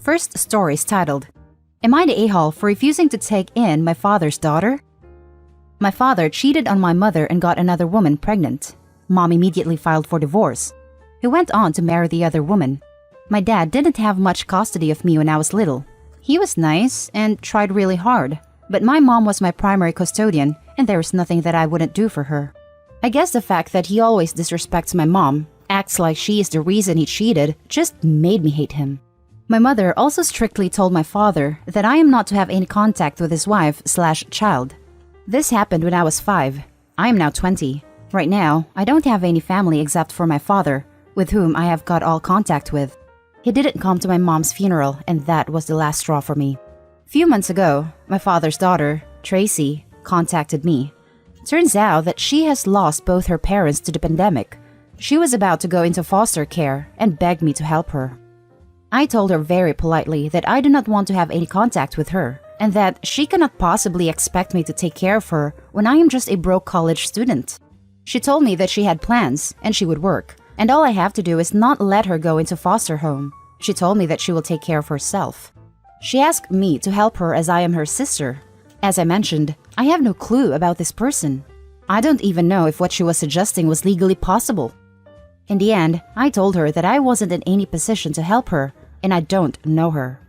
First story is titled, Am I the a-hole for refusing to take in my father's daughter? My father cheated on my mother and got another woman pregnant. Mom immediately filed for divorce. He went on to marry the other woman. My dad didn't have much custody of me when I was little. He was nice and tried really hard, but my mom was my primary custodian and there was nothing that I wouldn't do for her. I guess the fact that he always disrespects my mom, acts like she is the reason he cheated, just made me hate him. My mother also strictly told my father that I am not to have any contact with his wife/child. This happened when I was 5. I am now 20. Right now, I don't have any family except for my father, with whom I have got all contact with. He didn't come to my mom's funeral, and that was the last straw for me. Few months ago, my father's daughter, Tracy, contacted me. Turns out that she has lost both her parents to the pandemic. She was about to go into foster care and begged me to help her. I told her very politely that I do not want to have any contact with her, and that she cannot possibly expect me to take care of her when I am just a broke college student. She told me that she had plans and she would work, and all I have to do is not let her go into foster home. She told me that she will take care of herself. She asked me to help her as I am her sister. As I mentioned, I have no clue about this person. I don't even know if what she was suggesting was legally possible. In the end, I told her that I wasn't in any position to help her, and I don't know her.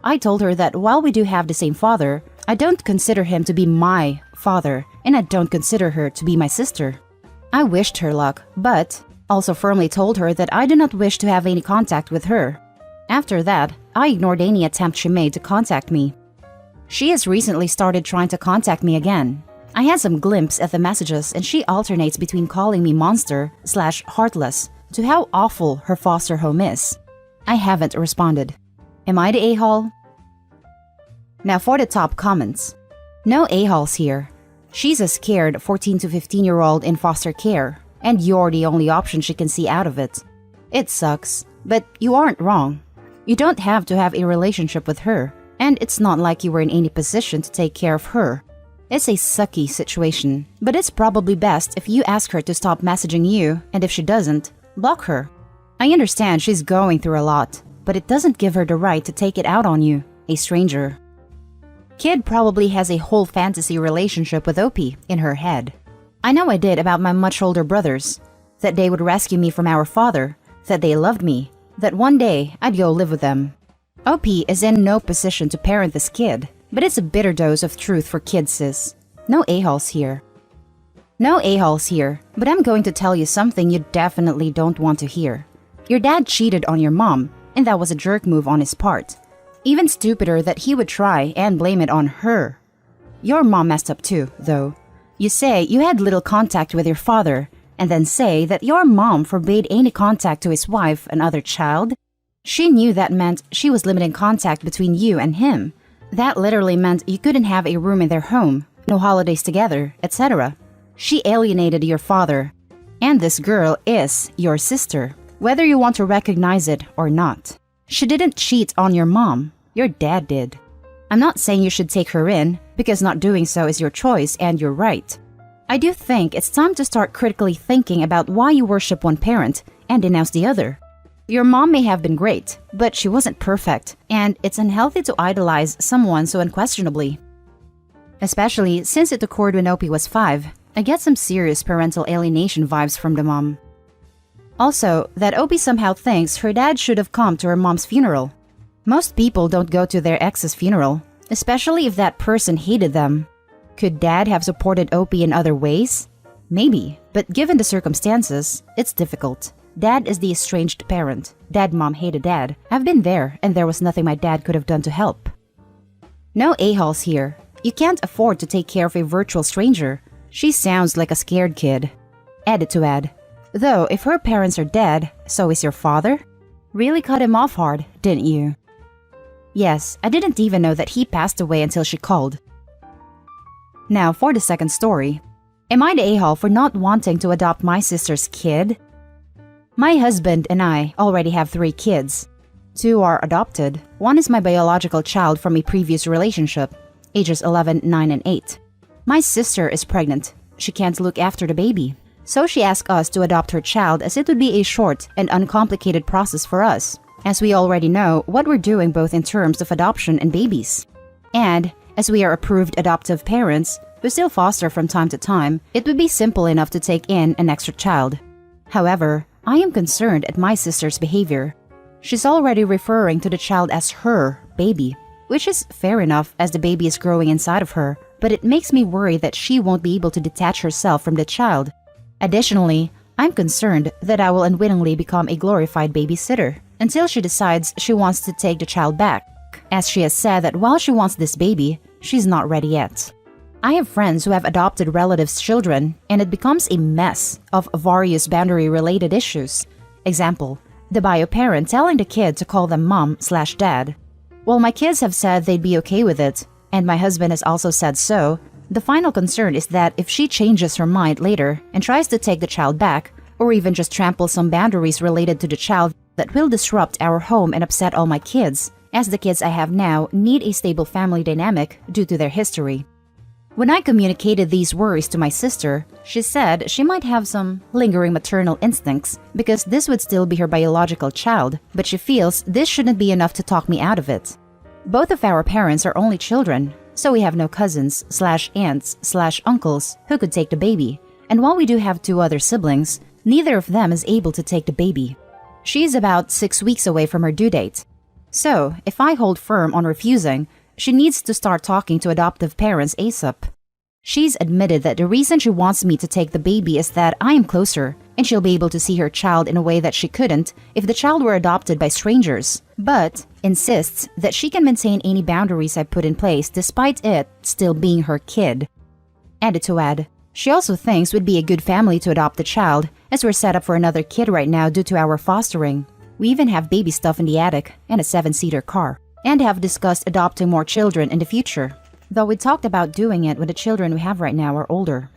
I told her that while we do have the same father, I don't consider him to be my father, and I don't consider her to be my sister. I wished her luck, but also firmly told her that I do not wish to have any contact with her. After that, I ignored any attempt she made to contact me. She has recently started trying to contact me again. I had some glimpse at the messages and she alternates between calling me monster/heartless to how awful her foster home is. I haven't responded. Am I the a-hole? Now for the top comments. No a-holes here. She's a scared 14 to 15-year-old in foster care, and you're the only option she can see out of it. It sucks, but you aren't wrong. You don't have to have a relationship with her, and it's not like you were in any position to take care of her. It's a sucky situation, but it's probably best if you ask her to stop messaging you, and if she doesn't, block her. I understand she's going through a lot, but it doesn't give her the right to take it out on you, a stranger. Kid probably has a whole fantasy relationship with Opie in her head. I know I did about my much older brothers, that they would rescue me from our father, that they loved me, that one day I'd go live with them. Opie is in no position to parent this kid, but it's a bitter dose of truth for kids, sis. No a-holes here. No a-holes here, but I'm going to tell you something you definitely don't want to hear. Your dad cheated on your mom, and that was a jerk move on his part. Even stupider that he would try and blame it on her. Your mom messed up too, though. You say you had little contact with your father, and then say that your mom forbade any contact to his wife and other child. She knew that meant she was limiting contact between you and him. That literally meant you couldn't have a room in their home, no holidays together, etc. She alienated your father. And this girl is your sister, whether you want to recognize it or not. She didn't cheat on your mom. Your dad did. I'm not saying you should take her in, because not doing so is your choice and your right. I do think it's time to start critically thinking about why you worship one parent and denounce the other. Your mom may have been great, but she wasn't perfect, and it's unhealthy to idolize someone so unquestionably. Especially since it occurred when Opie was 5, I get some serious parental alienation vibes from the mom. Also, that Opie somehow thinks her dad should have come to her mom's funeral. Most people don't go to their ex's funeral, especially if that person hated them. Could dad have supported Opie in other ways? Maybe, but given the circumstances, it's difficult. Dad is the estranged parent. Mom hated dad. I've been there, and there was nothing my dad could have done to help. No a-holes here. You can't afford to take care of a virtual stranger. She sounds like a scared kid. Edit to add. Though, if her parents are dead, so is your father? Really cut him off hard, didn't you? Yes, I didn't even know that he passed away until she called. Now for the second story. Am I the a-hole for not wanting to adopt my sister's kid? My husband and I already have 3 kids. 2 are adopted. 1 is my biological child from a previous relationship, ages 11, 9, and 8. My sister is pregnant. She can't look after the baby. So she asked us to adopt her child as it would be a short and uncomplicated process for us. as we already know what we're doing both in terms of adoption and babies. And, as we are approved adoptive parents, who still foster from time to time, it would be simple enough to take in an extra child. However, I am concerned at my sister's behavior. She's already referring to the child as her baby, which is fair enough as the baby is growing inside of her, but it makes me worry that she won't be able to detach herself from the child. Additionally, I'm concerned that I will unwittingly become a glorified babysitter until she decides she wants to take the child back, as she has said that while she wants this baby, she's not ready yet. I have friends who have adopted relatives' children, and it becomes a mess of various boundary-related issues. Example, the bio parent telling the kid to call them mom/dad. While my kids have said they'd be okay with it, and my husband has also said so, the final concern is that if she changes her mind later and tries to take the child back, or even just trample some boundaries related to the child that will disrupt our home and upset all my kids, as the kids I have now need a stable family dynamic due to their history. When I communicated these worries to my sister, she said she might have some lingering maternal instincts because this would still be her biological child, but she feels this shouldn't be enough to talk me out of it. Both of our parents are only children, so we have no cousins/aunts/uncles who could take the baby, and while we do have 2 other siblings, neither of them is able to take the baby. She is about 6 weeks away from her due date. So, if I hold firm on refusing, she needs to start talking to adoptive parents ASAP. She's admitted that the reason she wants me to take the baby is that I am closer, and she'll be able to see her child in a way that she couldn't if the child were adopted by strangers, but insists that she can maintain any boundaries I put in place despite it still being her kid. Added to add, she also thinks we'd be a good family to adopt the child, as we're set up for another kid right now due to our fostering. We even have baby stuff in the attic and a 7-seater car, and have discussed adopting more children in the future, though we talked about doing it when the children we have right now are older.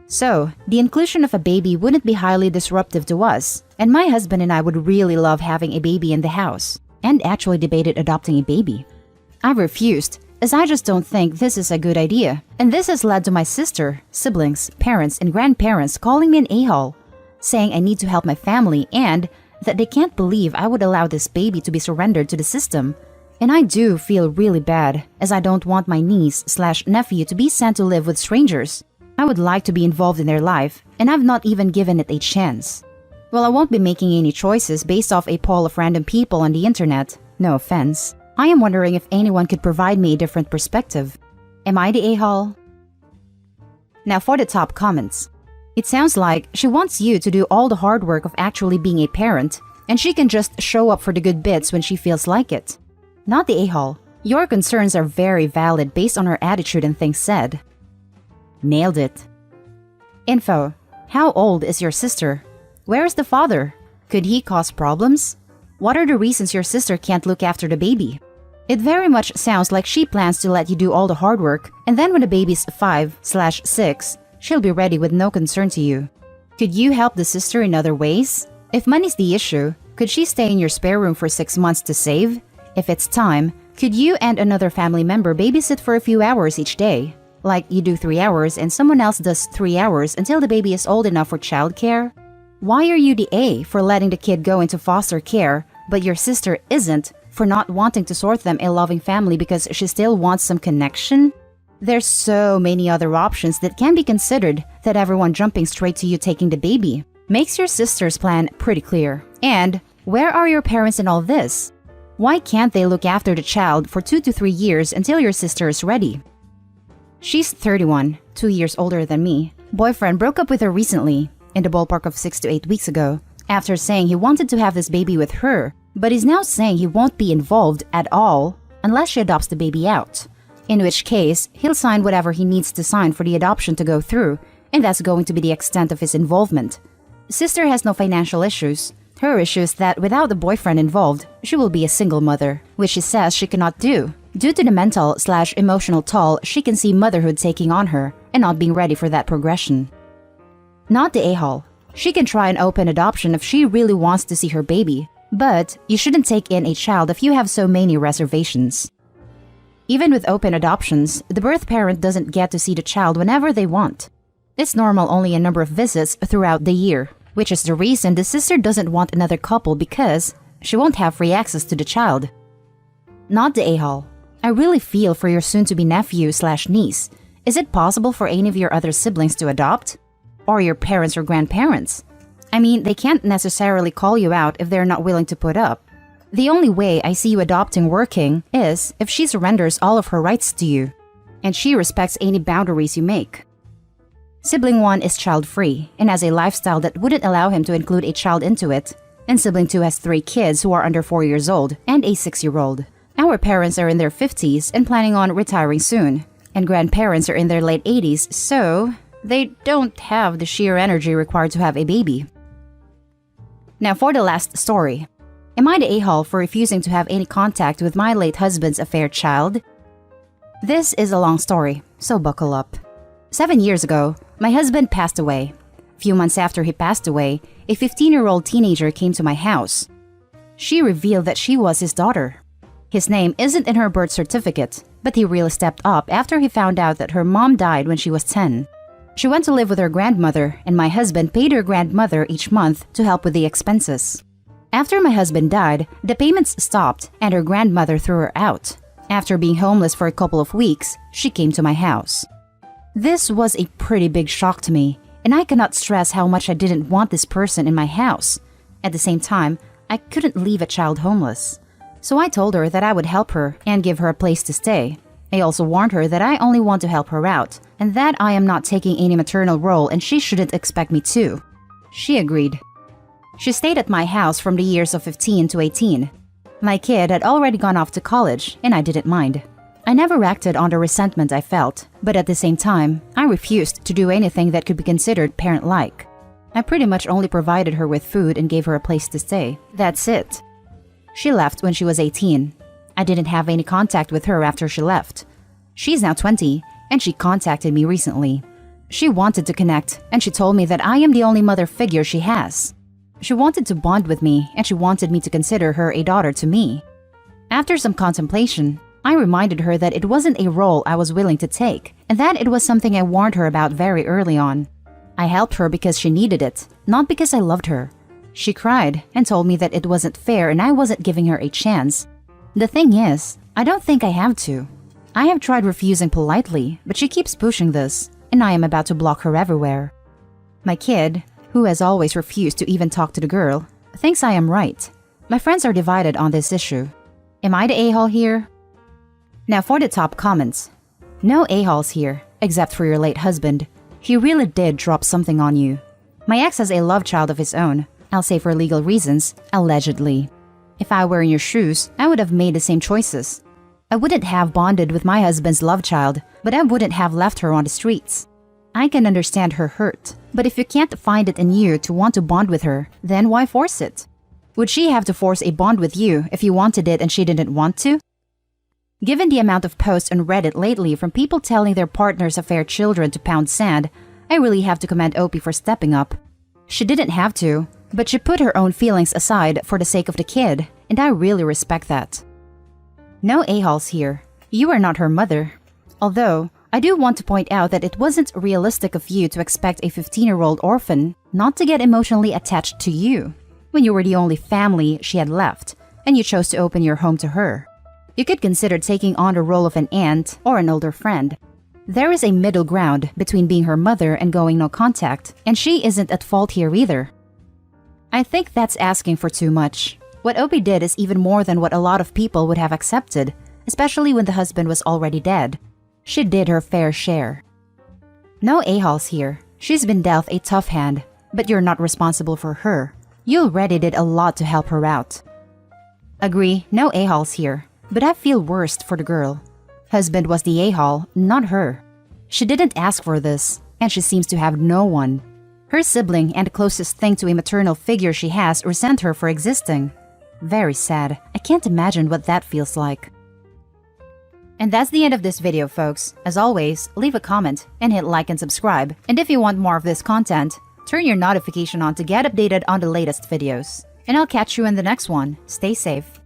So, the inclusion of a baby wouldn't be highly disruptive to us, and my husband and I would really love having a baby in the house, and actually debated adopting a baby. I've refused, as I just don't think this is a good idea, and this has led to my sister, siblings, parents, and grandparents calling me an a-hole, saying I need to help my family and that they can't believe I would allow this baby to be surrendered to the system. And I do feel really bad, as I don't want my niece/nephew to be sent to live with strangers. I would like to be involved in their life, and I've not even given it a chance. Well, I won't be making any choices based off a poll of random people on the internet, no offense. I am wondering if anyone could provide me a different perspective. Am I the a-hole? Now for the top comments. It sounds like she wants you to do all the hard work of actually being a parent, and she can just show up for the good bits when she feels like it. Not the a-hole. Your concerns are very valid based on her attitude and things said. Nailed it. Info. How old is your sister? Where is the father? Could he cause problems? What are the reasons your sister can't look after the baby? It very much sounds like she plans to let you do all the hard work, and then when the baby's 5/6, she'll be ready with no concern to you. Could you help the sister in other ways? If money's the issue, could she stay in your spare room for 6 months to save? If it's time, could you and another family member babysit for a few hours each day? Like you do 3 hours and someone else does 3 hours until the baby is old enough for childcare? Why are you the A for letting the kid go into foster care, but your sister isn't for not wanting to sort them a loving family because she still wants some connection? There's so many other options that can be considered that everyone jumping straight to you taking the baby makes your sister's plan pretty clear. And where are your parents in all this? Why can't they look after the child for 2 to 3 years until your sister is ready? She's 31, 2 years older than me. Boyfriend broke up with her recently, in the ballpark of 6 to 8 weeks ago, after saying he wanted to have this baby with her, but is now saying he won't be involved at all unless she adopts the baby out. In which case, he'll sign whatever he needs to sign for the adoption to go through, and that's going to be the extent of his involvement. Sister has no financial issues. Her issue is that without the boyfriend involved, she will be a single mother, which she says she cannot do, due to the mental/emotional toll she can see motherhood taking on her and not being ready for that progression. Not the a-hole. She can try an open adoption if she really wants to see her baby, but you shouldn't take in a child if you have so many reservations. Even with open adoptions, the birth parent doesn't get to see the child whenever they want. It's normal only a number of visits throughout the year, which is the reason the sister doesn't want another couple because she won't have free access to the child. Not the a-hole. I really feel for your soon-to-be nephew/niece. Is it possible for any of your other siblings to adopt? Or your parents or grandparents? I mean, they can't necessarily call you out if they're not willing to put up. The only way I see you adopting working is if she surrenders all of her rights to you, and she respects any boundaries you make. Sibling 1 is child-free and has a lifestyle that wouldn't allow him to include a child into it, and sibling 2 has 3 kids who are under 4 years old and a 6-year-old. Our parents are in their 50s and planning on retiring soon, and grandparents are in their late 80s, so they don't have the sheer energy required to have a baby. Now for the last story. Am I the a-hole for refusing to have any contact with my late husband's affair child? This is a long story, so buckle up. 7 years ago, my husband passed away. A few months after he passed away, a 15-year-old teenager came to my house. She revealed that she was his daughter. His name isn't in her birth certificate, but he really stepped up after he found out that her mom died when she was 10. She went to live with her grandmother, and my husband paid her grandmother each month to help with the expenses. After my husband died, the payments stopped and her grandmother threw her out. After being homeless for a couple of weeks, she came to my house. This was a pretty big shock to me, and I cannot stress how much I didn't want this person in my house. At the same time, I couldn't leave a child homeless. So I told her that I would help her and give her a place to stay. I also warned her that I only want to help her out, and that I am not taking any maternal role and she shouldn't expect me to. She agreed. She stayed at my house from the years of 15 to 18. My kid had already gone off to college, and I didn't mind. I never acted on the resentment I felt, but at the same time, I refused to do anything that could be considered parent-like. I pretty much only provided her with food and gave her a place to stay. That's it. She left when she was 18. I didn't have any contact with her after she left. She's now 20, and she contacted me recently. She wanted to connect, and she told me that I am the only mother figure she has. She wanted to bond with me, and she wanted me to consider her a daughter to me. After some contemplation, I reminded her that it wasn't a role I was willing to take, and that it was something I warned her about very early on. I helped her because she needed it, not because I loved her. She cried and told me that it wasn't fair and I wasn't giving her a chance. The thing is, I don't think I have to. I have tried refusing politely, but she keeps pushing this, and I am about to block her everywhere. My kid, who has always refused to even talk to the girl, thinks I am right. My friends are divided on this issue. Am I the a-hole here? Now for the top comments. No a-holes here, except for your late husband. He really did drop something on you. My ex has a love child of his own. I'll say for legal reasons, allegedly. If I were in your shoes, I would have made the same choices. I wouldn't have bonded with my husband's love child, but I wouldn't have left her on the streets. I can understand her hurt, but if you can't find it in you to want to bond with her, then why force it? Would she have to force a bond with you if you wanted it and she didn't want to? Given the amount of posts on Reddit lately from people telling their partners' affair children to pound sand, I really have to commend Opie for stepping up. She didn't have to, but she put her own feelings aside for the sake of the kid, and I really respect that. No a-holes here. You are not her mother. Although, I do want to point out that it wasn't realistic of you to expect a 15-year-old orphan not to get emotionally attached to you when you were the only family she had left, and you chose to open your home to her. You could consider taking on the role of an aunt or an older friend. There is a middle ground between being her mother and going no contact, and she isn't at fault here either. I think that's asking for too much. What Opie did is even more than what a lot of people would have accepted, especially when the husband was already dead. She did her fair share. No a-holes here. She's been dealt a tough hand, but you're not responsible for her. You already did a lot to help her out. Agree, no a-holes here, but I feel worst for the girl. Husband was the a-hole, not her. She didn't ask for this, and she seems to have no one. Her sibling and the closest thing to a maternal figure she has resent her for existing. Very sad. I can't imagine what that feels like. And that's the end of this video, folks. As always, leave a comment and hit like and subscribe. And if you want more of this content, turn your notification on to get updated on the latest videos. And I'll catch you in the next one. Stay safe.